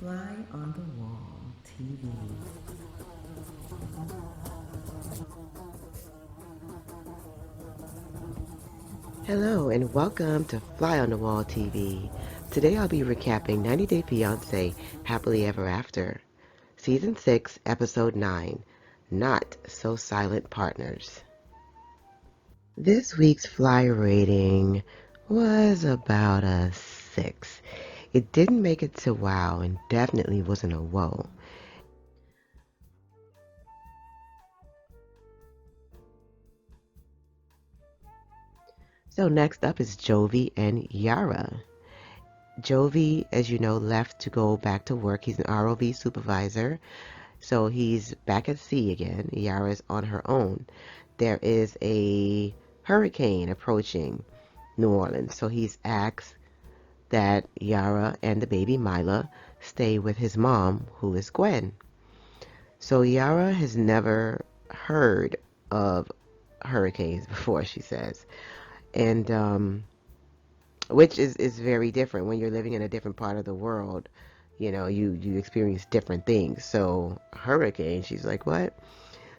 Fly on the Wall TV. Hello and welcome to Fly on the Wall TV. Today I'll be recapping 90 Day Fiancé Happily Ever After, Season 6, Episode 9, Not So Silent Partners. This week's Fly rating was about a 6. It didn't make it to wow and definitely wasn't a whoa. So next up is Jovi and Yara. Jovi, as you know, left to go back to work. He's an ROV supervisor. So he's back at sea again. Yara's on her own. There is a hurricane approaching New Orleans. So he's asked that Yara and the baby Mila stay with his mom, who is Gwen. So Yara has never heard of hurricanes before, she says. And which is very different when you're living in a different part of the world. You know, you experience different things. So hurricane, she's like, what?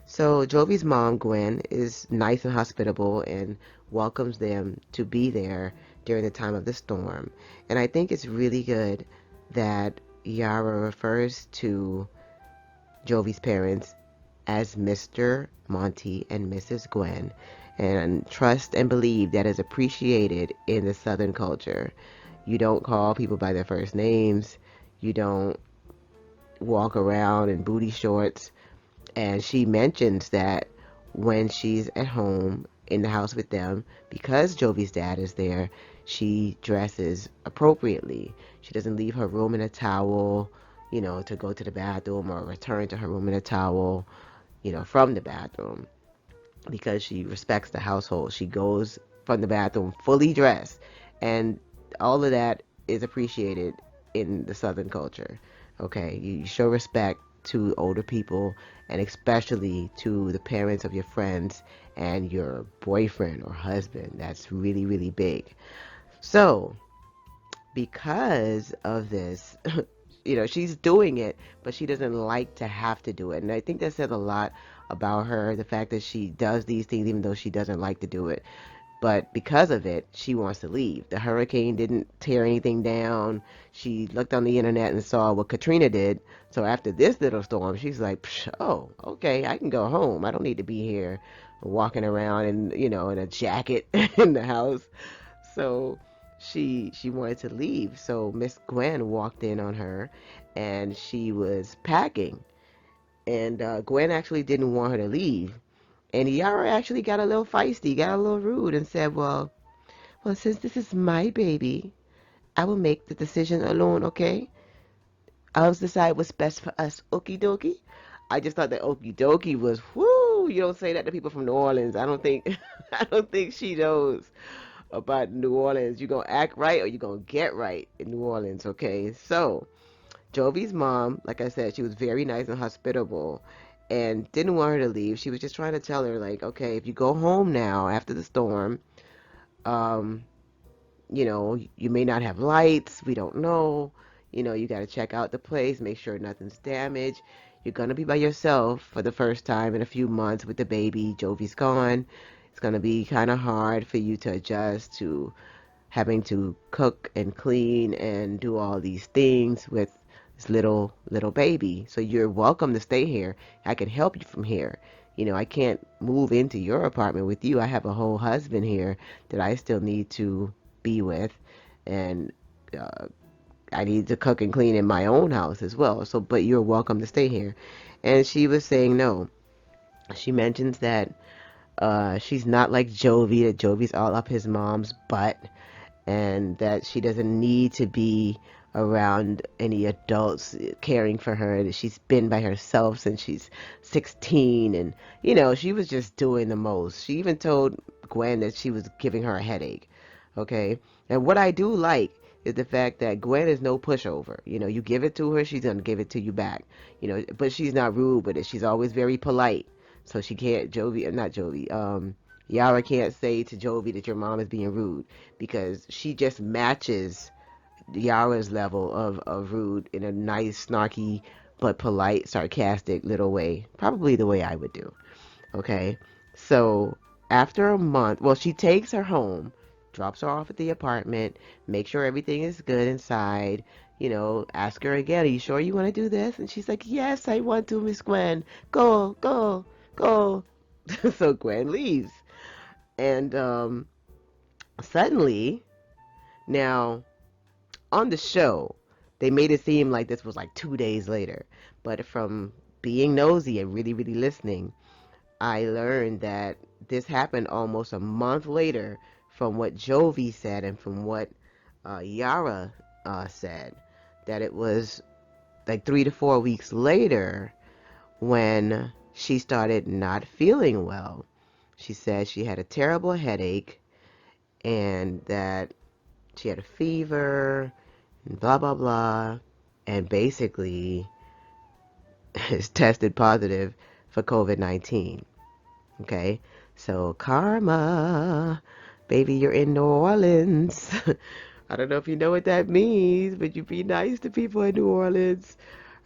So Jovi's mom, Gwen, is nice and hospitable and welcomes them to be there during the time of the storm. And I think it's really good that Yara refers to Jovi's parents as Mr. Monty and Mrs. Gwen, and trust and believe that is appreciated in the Southern culture. You don't call people by their first names. You don't walk around in booty shorts. And she mentions that when she's at home in the house with them, because Jovi's dad is there, she dresses appropriately. She doesn't leave her room in a towel, to go to the bathroom or return to her room in a towel, from the bathroom because she respects the household. She goes from the bathroom fully dressed, and all of that is appreciated in the Southern culture. Okay, you show respect to older people and especially to the parents of your friends and your boyfriend or husband. That's really, really big. So, because of this, she's doing it, but she doesn't like to have to do it. And I think that says a lot about her, the fact that she does these things even though she doesn't like to do it. But because of it, she wants to leave. The hurricane didn't tear anything down. She looked on the internet and saw what Katrina did. So after this little storm, she's like, oh, okay, I can go home. I don't need to be here walking around in a jacket in the house. So she wanted to leave. So Miss Gwen walked in on her and she was packing. And Gwen actually didn't want her to leave. And Yara actually got a little feisty, got a little rude, and said, well, since this is my baby, I will make the decision alone, okay? I'll decide what's best for us, okie dokie. I just thought that okie dokie was, whoo, you don't say that to people from New Orleans. I don't think, I don't think she knows about New Orleans. You gonna act right or you gonna get right in New Orleans, okay? So, Jovi's mom, like I said, she was very nice and hospitable and didn't want her to leave. She was just trying to tell her, like, okay, if you go home now after the storm, um, you may not have lights. We don't know. You got to check out the place, make sure nothing's damaged. You're going to be by yourself for the first time in a few months with the baby. Jovi's gone. It's going to be kind of hard for you to adjust to having to cook and clean and do all these things with this little baby. So you're welcome to stay here. I can help you from here. I can't move into your apartment with you. I have a whole husband here that I still need to be with, and uh, I need to cook and clean in my own house as well. So, but you're welcome to stay here. And she was saying no. She mentions that she's not like Jovi, that Jovi's all up his mom's butt and that she doesn't need to be around any adults caring for her, that she's been by herself since she's 16, and she was just doing the most. She even told Gwen that she was giving her a headache. Okay, and what I do like is the fact that Gwen is no pushover. You give it to her, she's gonna give it to you back. But she's not rude with it. She's always very polite. So she can't, Jovi, not Jovi, Yara can't say to Jovi that your mom is being rude because she just matches Yara's level of rude in a nice, snarky, but polite, sarcastic little way. Probably the way I would do. Okay. So after a month, well, she takes her home, drops her off at the apartment, make sure everything is good inside. Ask her again, are you sure you want to do this? And she's like, yes, I want to, Miss Gwen. Go, go, go. So Gwen leaves. And suddenly, now on the show, they made it seem like this was like 2 days later. But from being nosy and really, really listening, I learned that this happened almost a month later from what Jovi said and from what Yara said. That it was like 3 to 4 weeks later when she started not feeling well. She said she had a terrible headache and that she had a fever and blah, blah, blah. And basically is tested positive for COVID-19. Okay, so karma, baby, you're in New Orleans. I don't know if you know what that means, but you be nice to people in New Orleans.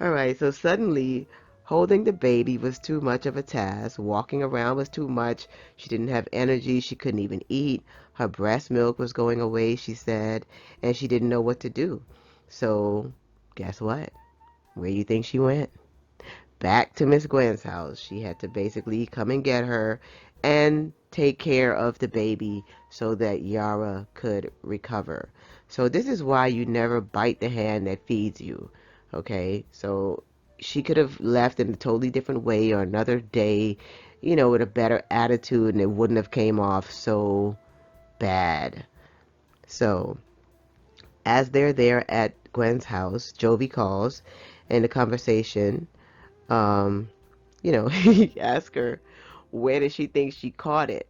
All right, so suddenly holding the baby was too much of a task. Walking around was too much. She didn't have energy. She couldn't even eat. Her breast milk was going away, she said, and she didn't know what to do. So, guess what? Where do you think she went? Back to Miss Gwen's house. She had to basically come and get her and take care of the baby so that Yara could recover. So this is why you never bite the hand that feeds you. Okay? So she could have left in a totally different way or another day, with a better attitude and it wouldn't have came off so bad. So as they're there at Gwen's house, Jovi calls and the conversation he asked her, where did she think she caught it?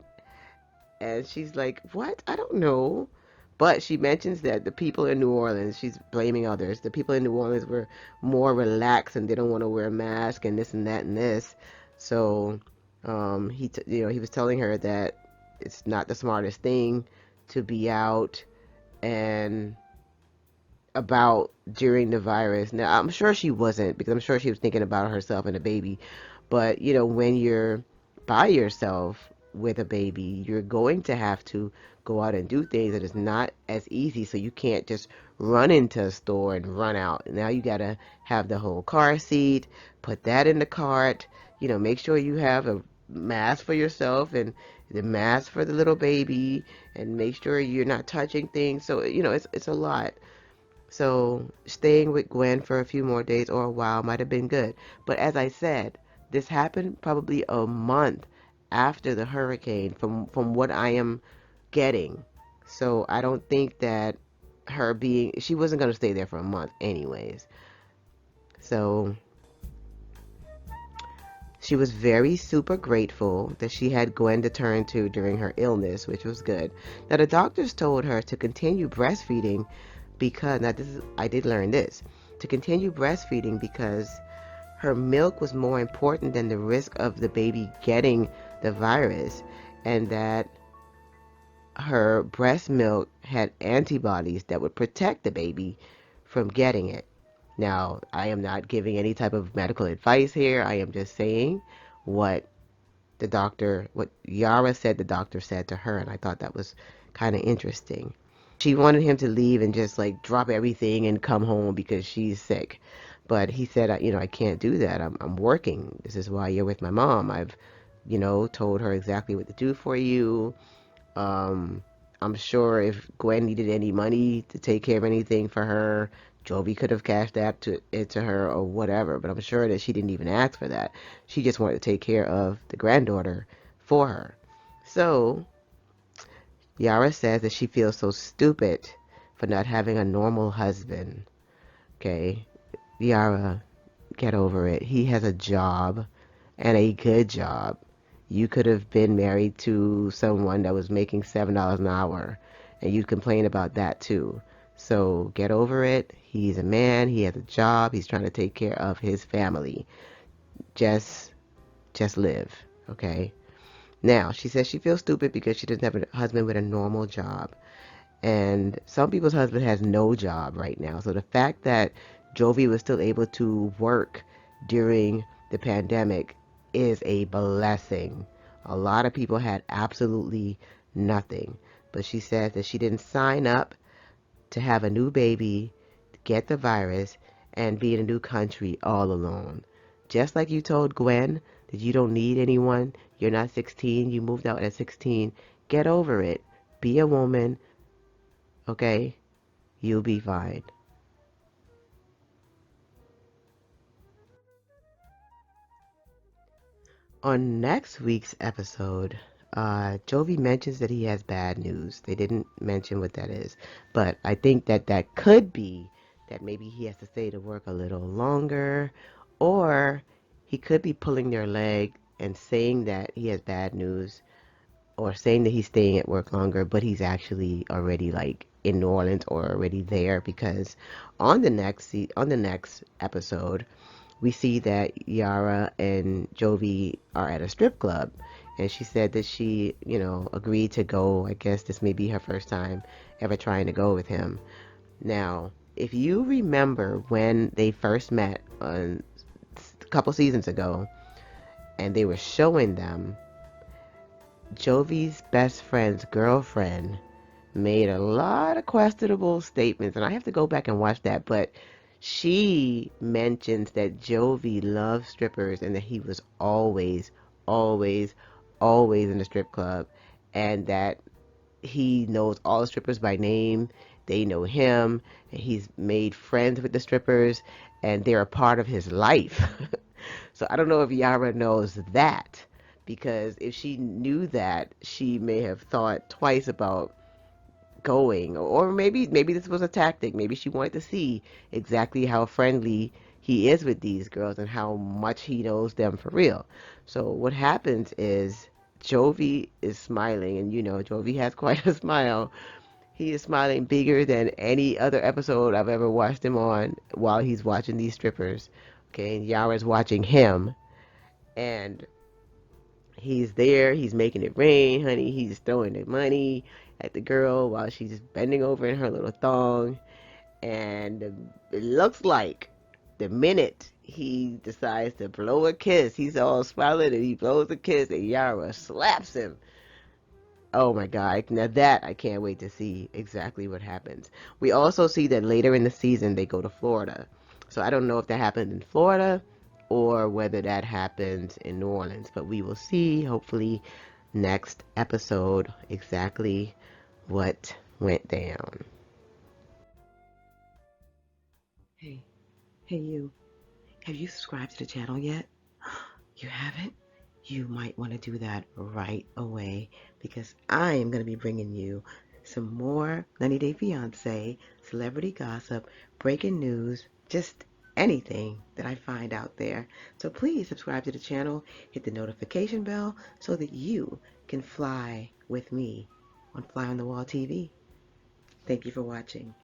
And she's like, what? I don't know. But she mentions that the people in New Orleans, she's blaming others. The people in New Orleans were more relaxed and they don't want to wear a mask and this and that and this. So, he was telling her that it's not the smartest thing to be out and about during the virus. Now, I'm sure she wasn't because I'm sure she was thinking about herself and the baby. But, when you're by yourself with a baby, you're going to have to go out and do things that is not as easy. So you can't just run into a store and run out. Now you got to have the whole car seat, put that in the cart, make sure you have a mask for yourself and the mask for the little baby and make sure you're not touching things. So, it's a lot. So staying with Gwen for a few more days or a while might have been good. But as I said, this happened probably a month after the hurricane from what I am getting. So I don't think that she wasn't going to stay there for a month anyways. So she was very super grateful that she had Gwen to turn to during her illness, which was good. Now the doctors told her to continue breastfeeding because I did learn this, to continue breastfeeding because her milk was more important than the risk of the baby getting the virus, and that her breast milk had antibodies that would protect the baby from getting it. Now, I am not giving any type of medical advice here. I am just saying what what Yara said the doctor said to her, and I thought that was kind of interesting. She wanted him to leave and just like drop everything and come home because she's sick. But he said, I can't do that. I'm working. This is why you're with my mom. I've, told her exactly what to do for you. Um, I'm sure if Gwen needed any money to take care of anything for her, Jovi could have cashed it to her or whatever. But I'm sure that she didn't even ask for that. She just wanted to take care of the granddaughter for her. So Yara says that she feels so stupid for not having a normal husband. Okay, Yara, get over it. He has a job and a good job. You could have been married to someone that was making $7 an hour and you'd complain about that too. So get over it. He's a man, he has a job, he's trying to take care of his family. Just live, okay? Now, she says she feels stupid because she doesn't have a husband with a normal job. And some people's husband has no job right now. So the fact that Jovi was still able to work during the pandemic is a blessing. A lot of people had absolutely nothing. But she says that she didn't sign up to have a new baby, get the virus, and be in a new country all alone. Just like you told Gwen that you don't need anyone, you're not 16, you moved out at 16. Get over it. Be a woman, okay? You'll be fine. On next week's episode, Jovi mentions that he has bad news. They didn't mention what that is, but I think that that could be that maybe he has to stay to work a little longer, or he could be pulling their leg and saying that he has bad news, or saying that he's staying at work longer, but he's actually already like in New Orleans or already there because on the next episode we see that Yara and Jovi are at a strip club. And she said that she, agreed to go. I guess this may be her first time ever trying to go with him. Now, if you remember when they first met a couple seasons ago and they were showing them, Jovi's best friend's girlfriend made a lot of questionable statements, and I have to go back and watch that, but she mentions that Jovi loves strippers and that he was always, always, always in the strip club, and that he knows all the strippers by name. They know him, and he's made friends with the strippers, and they're a part of his life. So I don't know if Yara knows that, because if she knew that, she may have thought twice about going, or maybe this was a tactic. Maybe she wanted to see exactly how friendly he is with these girls and how much he knows them for real. So what happens is Jovi is smiling, and Jovi has quite a smile. He is smiling bigger than any other episode I've ever watched him on while he's watching these strippers. Okay, and Yara's watching him, and he's there. He's making it rain, honey. He's throwing the money at the girl while she's bending over in her little thong. And it looks like the minute he decides to blow a kiss, he's all smiling and he blows a kiss, and Yara slaps him. Oh my God. Now that I can't wait to see exactly what happens. We also see that later in the season they go to Florida. So I don't know if that happened in Florida or whether that happens in New Orleans, but we will see hopefully next episode exactly what went down. Hey, hey you. Have you subscribed to the channel yet? You haven't? You might want to do that right away because I am going to be bringing you some more 90 Day Fiancé, celebrity gossip, breaking news, just anything that I find out there. So please subscribe to the channel, hit the notification bell so that you can fly with me on Fly on the Wall TV. Thank you for watching.